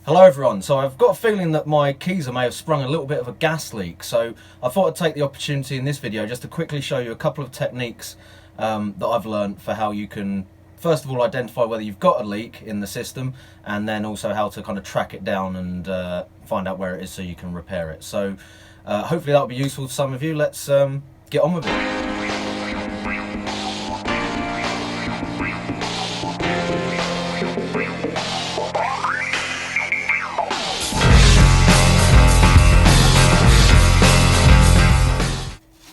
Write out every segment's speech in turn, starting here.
Hello everyone, so I've got a feeling that my keezer may have sprung a little bit of a gas leak, so I thought I'd take the opportunity in this video just to quickly show you a couple of techniques that I've learned for how you can first of all identify whether you've got a leak in the system, and then also how to kind of track it down and find out where it is so you can repair it. So hopefully that'll be useful to some of you. Let's get on with it.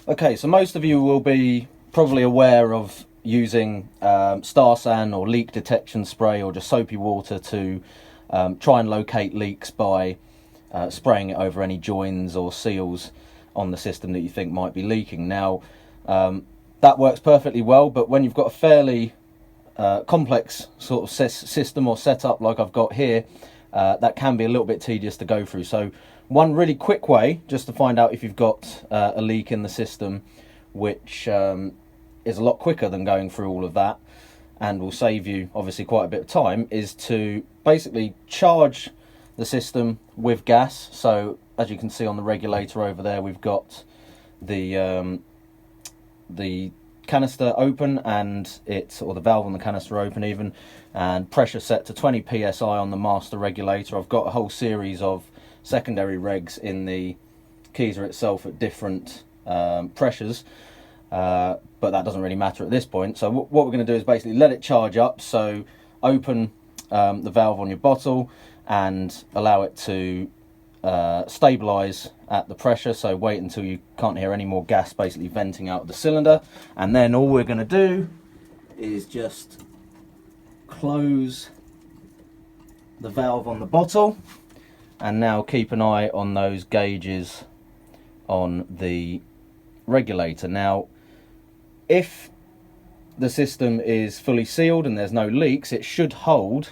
Okay, so most of you will be probably aware of using Star San or leak detection spray or just soapy water to try and locate leaks by spraying it over any joins or seals on the system that you think might be leaking. Now, that works perfectly well, but when you've got a fairly complex sort of system or setup like I've got here, that can be a little bit tedious to go through. So one really quick way just to find out if you've got a leak in the system, which is a lot quicker than going through all of that and will save you obviously quite a bit of time, is to basically charge the system with gas. So as you can see on the regulator over there, we've got the canister open, and or the valve on the canister open even, and pressure set to 20 psi on the master regulator. I've got a whole series of secondary regs in the keezer itself at different pressures, but that doesn't really matter at this point. So what we're going to do is basically let it charge up. So open the valve on your bottle and allow it to stabilize at the pressure. So wait until you can't hear any more gas basically venting out of the cylinder, and then all we're going to do is just close the valve on the bottle, and now keep an eye on those gauges on the regulator. Now, if the system is fully sealed and there's no leaks, it should hold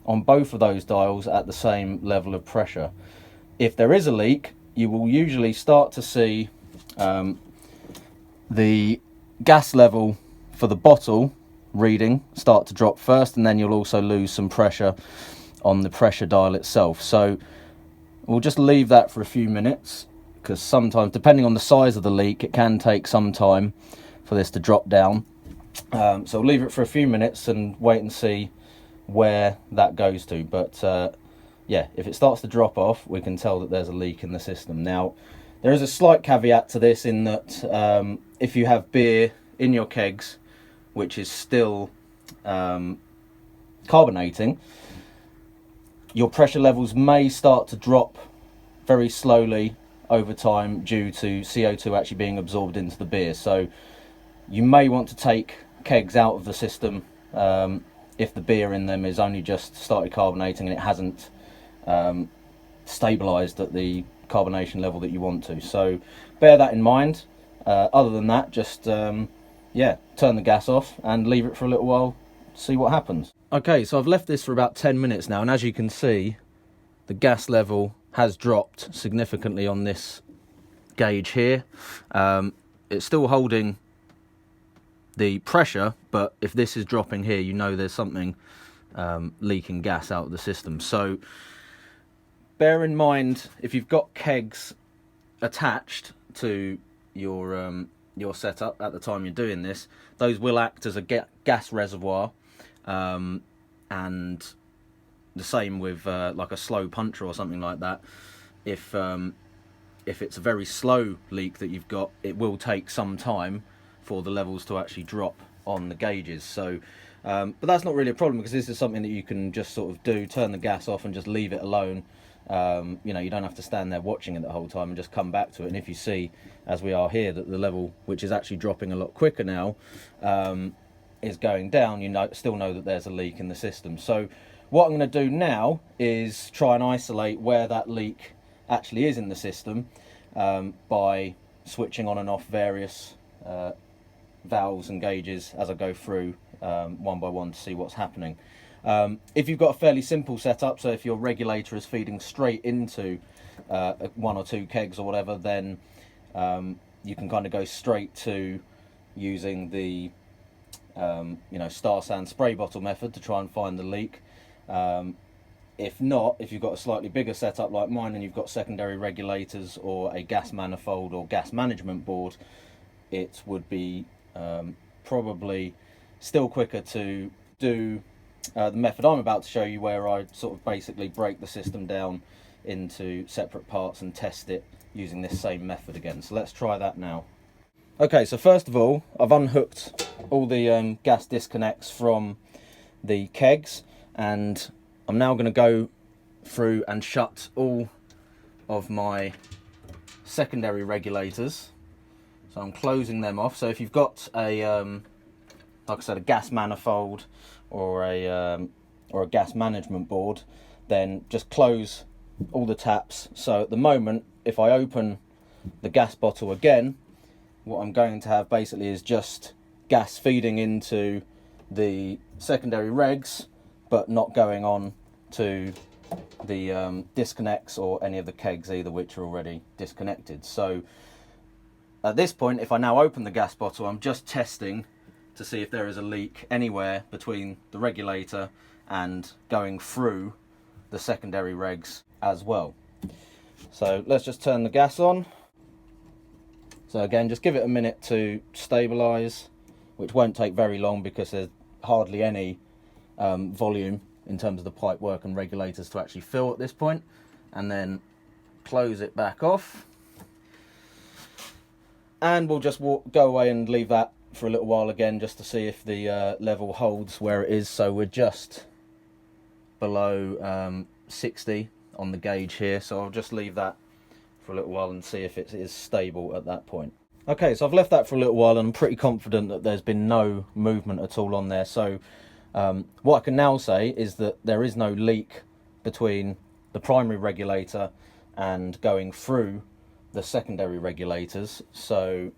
on both of those dials at the same level of pressure. If there is a leak, you will usually start to see the gas level for the bottle reading start to drop first, and then you'll also lose some pressure on the pressure dial itself. So we'll just leave that for a few minutes, because sometimes, depending on the size of the leak, it can take some time for this to drop down. So we'll leave it for a few minutes and wait and see where that goes to. But yeah, if it starts to drop off, we can tell that there's a leak in the system. Now, there is a slight caveat to this, in that if you have beer in your kegs which is still carbonating, your pressure levels may start to drop very slowly over time due to CO2 actually being absorbed into the beer. So you may want to take kegs out of the system if the beer in them is only just started carbonating and it hasn't stabilized at the carbonation level that you want to. So bear that in mind. Other than that, just yeah, turn the gas off and leave it for a little while, see what happens. Okay, so I've left this for about 10 minutes now, and as you can see, the gas level has dropped significantly on this gauge here. It's still holding the pressure, but if this is dropping here, you know there's something leaking gas out of the system. So bear in mind, if you've got kegs attached to your setup at the time you're doing this, those will act as a gas reservoir, and the same with like a slow puncher or something like that. If it's a very slow leak that you've got, it will take some time for the levels to actually drop on the gauges. So but that's not really a problem, because this is something that you can just sort of do, turn the gas off and just leave it alone. You know, you don't have to stand there watching it the whole time, and just come back to it. And if you see, as we are here, that the level, which is actually dropping a lot quicker now, is going down, you still know that there's a leak in the system. So what I'm going to do now is try and isolate where that leak actually is in the system by switching on and off various valves and gauges as I go through one by one to see what's happening. If you've got a fairly simple setup, so if your regulator is feeding straight into one or two kegs or whatever, then you can kind of go straight to using the Star San spray bottle method to try and find the leak. If not, if you've got a slightly bigger setup like mine and you've got secondary regulators or a gas manifold or gas management board, it would be probably still quicker to do the method I'm about to show you, where I sort of basically break the system down into separate parts and test it using this same method again. So let's try that now. Okay, so first of all, I've unhooked all the gas disconnects from the kegs, and I'm now going to go through and shut all of my secondary regulators. So I'm closing them off. So if you've got a, like I said, a gas manifold or a gas management board, then just close all the taps. So at the moment, if I open the gas bottle again, what I'm going to have basically is just gas feeding into the secondary regs, but not going on to the disconnects or any of the kegs either, which are already disconnected. So at this point, if I now open the gas bottle, I'm just testing to see if there is a leak anywhere between the regulator and going through the secondary regs as well. So let's just turn the gas on. So again, just give it a minute to stabilize, which won't take very long because there's hardly any volume in terms of the pipe work and regulators to actually fill at this point, and then close it back off. And we'll just go away and leave that for a little while again, just to see if the level holds where it is. So we're just below 60 on the gauge here, so I'll just leave that for a little while and see if it is stable at that point. Okay, so I've left that for a little while and I'm pretty confident that there's been no movement at all on there. So what I can now say is that there is no leak between the primary regulator and going through the secondary regulators. So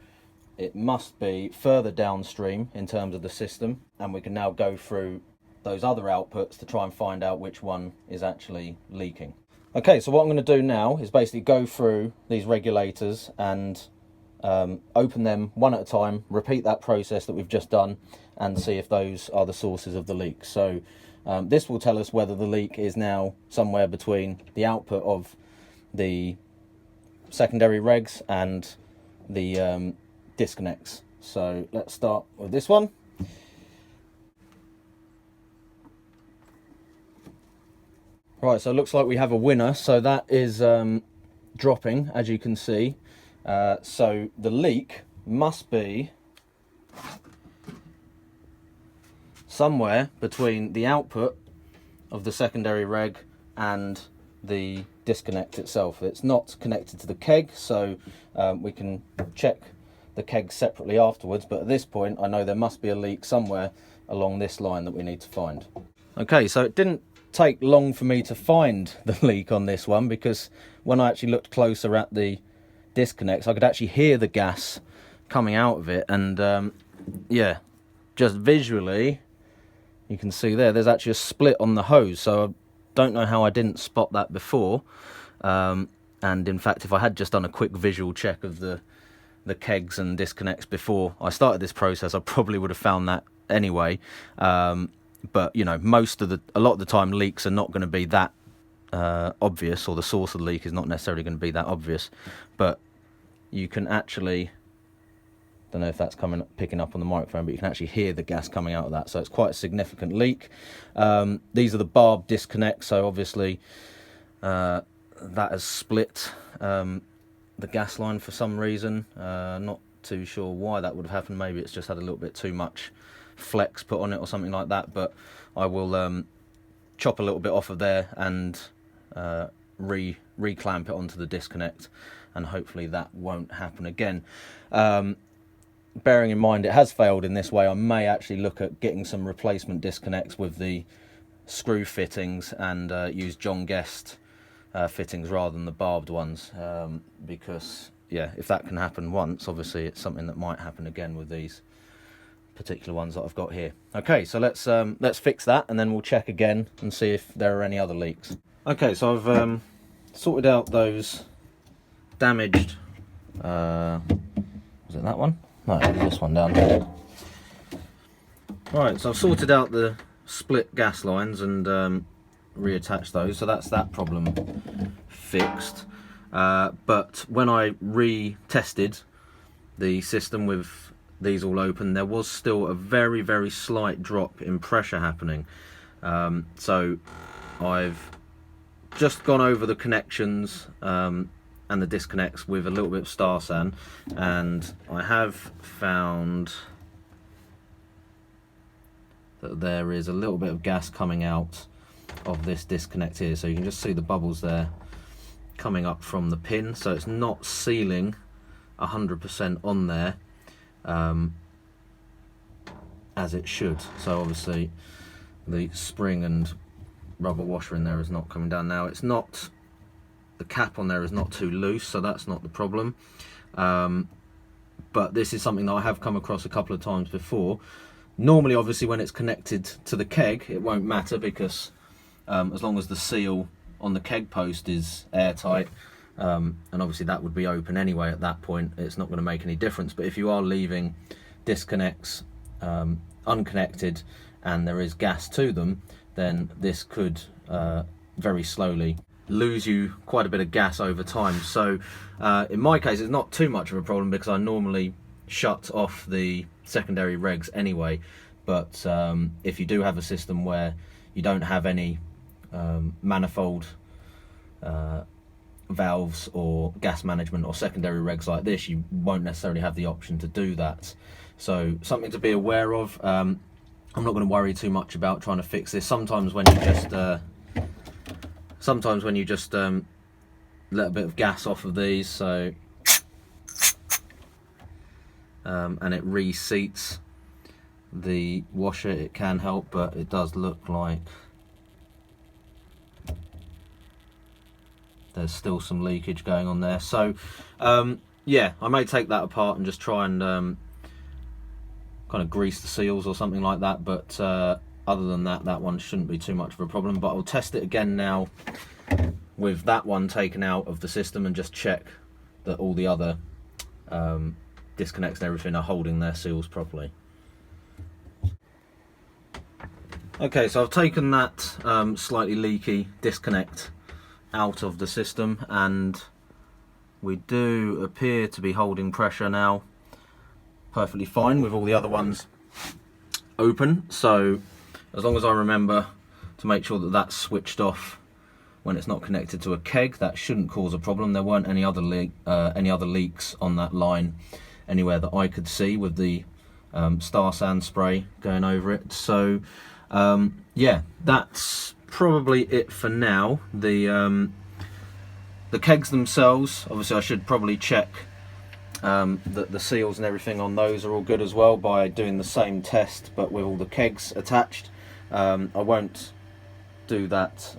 it must be further downstream in terms of the system, and we can now go through those other outputs to try and find out which one is actually leaking. Okay, so what I'm going to do now is basically go through these regulators and open them one at a time, repeat that process that we've just done, and see if those are the sources of the leak. So this will tell us whether the leak is now somewhere between the output of the secondary regs and the disconnects. So let's start with this one. Right, so it looks like we have a winner. So that is dropping, as you can see. So the leak must be somewhere between the output of the secondary reg and the disconnect itself. It's not connected to the keg, so we can check the keg separately afterwards, but at this point I know there must be a leak somewhere along this line that we need to find. Okay, so it didn't take long for me to find the leak on this one, because when I actually looked closer at the disconnects I could actually hear the gas coming out of it, and yeah, just visually you can see there's actually a split on the hose. So I don't know how I didn't spot that before, and in fact if I had just done a quick visual check of the kegs and disconnects before I started this process, I probably would have found that anyway. But you know, a lot of the time leaks are not going to be that obvious, or the source of the leak is not necessarily going to be that obvious, but you can actually, don't know if that's picking up on the microphone, but you can actually hear the gas coming out of that. So it's quite a significant leak. These are the barb disconnects, so obviously that has split the gas line for some reason. Not too sure why that would have happened. Maybe it's just had a little bit too much flex put on it or something like that, but I will chop a little bit off of there and re-clamp it onto the disconnect, and hopefully that won't happen again. Bearing in mind it has failed in this way, I may actually look at getting some replacement disconnects with the screw fittings and use John Guest fittings rather than the barbed ones, because yeah, if that can happen once, obviously it's something that might happen again with these particular ones that I've got here. Okay, so let's fix that, and then we'll check again and see if there are any other leaks. Okay, so I've sorted out those damaged, was it that one? No, it was this one down here. Right, so I've sorted out the split gas lines and reattach those, so that's that problem fixed. But when I retested the system with these all open, there was still a very, very slight drop in pressure happening. So I've just gone over the connections and the disconnects with a little bit of Star San, and I have found that there is a little bit of gas coming out of this disconnect here, so you can just see the bubbles there coming up from the pin, so it's not sealing 100% on there as it should. So obviously the spring and rubber washer in there is not coming down. Now it's not, the cap on there is not too loose, so that's not the problem, but this is something that I have come across a couple of times before. Normally obviously when it's connected to the keg it won't matter, because as long as the seal on the keg post is airtight, and obviously that would be open anyway at that point, it's not going to make any difference. But if you are leaving disconnects unconnected and there is gas to them, then this could very slowly lose you quite a bit of gas over time. So in my case it's not too much of a problem, because I normally shut off the secondary regs anyway. But if you do have a system where you don't have any manifold valves or gas management or secondary regs like this, you won't necessarily have the option to do that. So something to be aware of. I'm not going to worry too much about trying to fix this. Sometimes when you just let a bit of gas off of these, so and it reseats the washer, it can help, but it does look like there's still some leakage going on there. So yeah, I may take that apart and just try and kind of grease the seals or something like that, but other than that, that one shouldn't be too much of a problem. But I'll test it again now with that one taken out of the system and just check that all the other disconnects and everything are holding their seals properly. Okay, so I've taken that slightly leaky disconnect out of the system, and we do appear to be holding pressure now perfectly fine with all the other ones open. So as long as I remember to make sure that that's switched off when it's not connected to a keg, that shouldn't cause a problem. There weren't any other leaks on that line anywhere that I could see with the Star San spray going over it. So yeah, that's probably it for now. The kegs themselves, obviously I should probably check that the seals and everything on those are all good as well by doing the same test but with all the kegs attached. I won't do that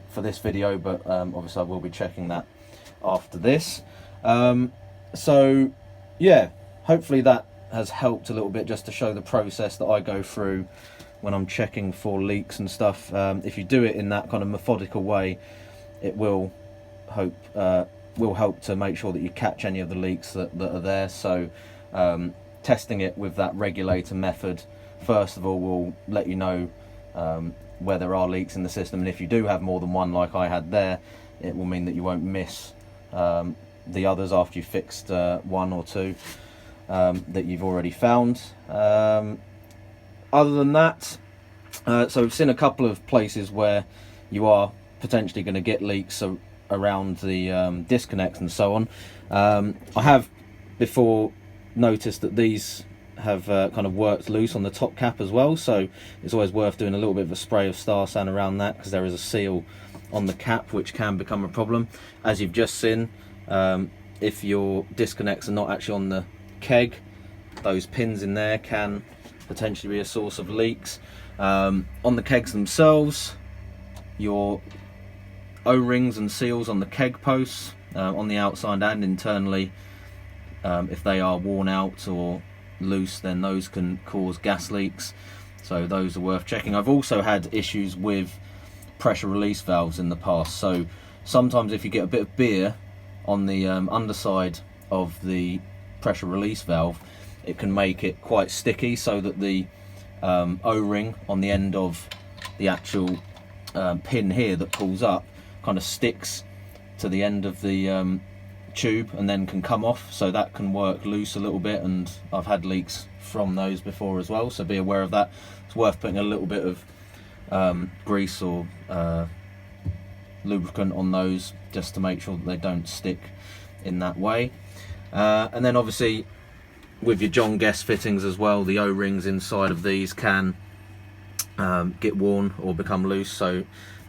for this video, but obviously I will be checking that after this. So yeah, hopefully that has helped a little bit, just to show the process that I go through when I'm checking for leaks and stuff. If you do it in that kind of methodical way, it will help to make sure that you catch any of the leaks that are there. So testing it with that regulator method, first of all, will let you know where there are leaks in the system, and if you do have more than one like I had there, it will mean that you won't miss the others after you've fixed one or two that you've already found. Other than that, so we've seen a couple of places where you are potentially going to get leaks around the disconnects and so on. I have before noticed that these have kind of worked loose on the top cap as well, so it's always worth doing a little bit of a spray of Star San around that, because there is a seal on the cap which can become a problem. As you've just seen, if your disconnects are not actually on the keg, those pins in there can potentially be a source of leaks. On the kegs themselves, your O-rings and seals on the keg posts, on the outside and internally, if they are worn out or loose, then those can cause gas leaks, so those are worth checking. I've also had issues with pressure release valves in the past, so sometimes if you get a bit of beer on the underside of the pressure release valve, it can make it quite sticky, so that the O-ring on the end of the actual pin here that pulls up kind of sticks to the end of the tube and then can come off, so that can work loose a little bit, and I've had leaks from those before as well, so be aware of that. It's worth putting a little bit of grease or lubricant on those just to make sure that they don't stick in that way. And then obviously with your John Guest fittings as well, the O-rings inside of these can get worn or become loose, so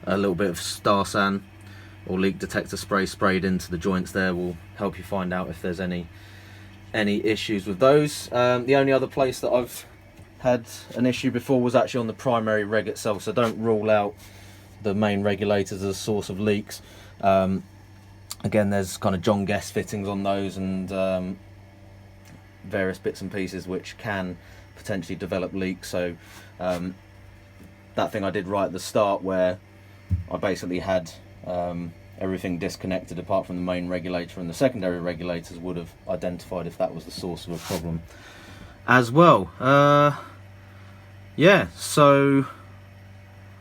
a little bit of Starsan or leak detector spray sprayed into the joints there will help you find out if there's any issues with those. The only other place that I've had an issue before was actually on the primary reg itself, so don't rule out the main regulators as a source of leaks. Again, there's kind of John Guest fittings on those and various bits and pieces which can potentially develop leaks. So that thing I did right at the start where I basically had everything disconnected apart from the main regulator, and the secondary regulators would have identified if that was the source of a problem as well. Yeah, so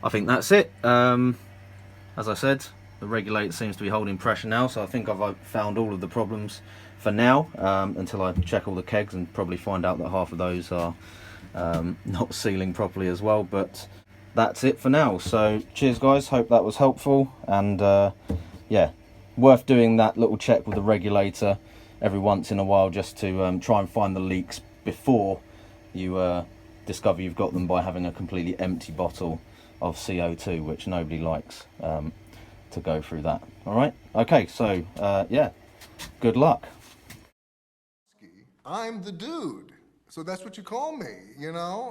I think that's it. As I said, the regulator seems to be holding pressure now, so I think I've found all of the problems for now, until I check all the kegs and probably find out that half of those are not sealing properly as well. But that's it for now. So cheers guys, hope that was helpful, and yeah, worth doing that little check with the regulator every once in a while just to try and find the leaks before you discover you've got them by having a completely empty bottle of CO2, which nobody likes to go through that. All right, okay, so yeah, good luck. I'm the dude, so that's what you call me, you know?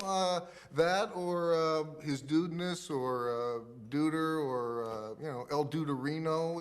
That or his dudeness or duder or, you know, El Duderino.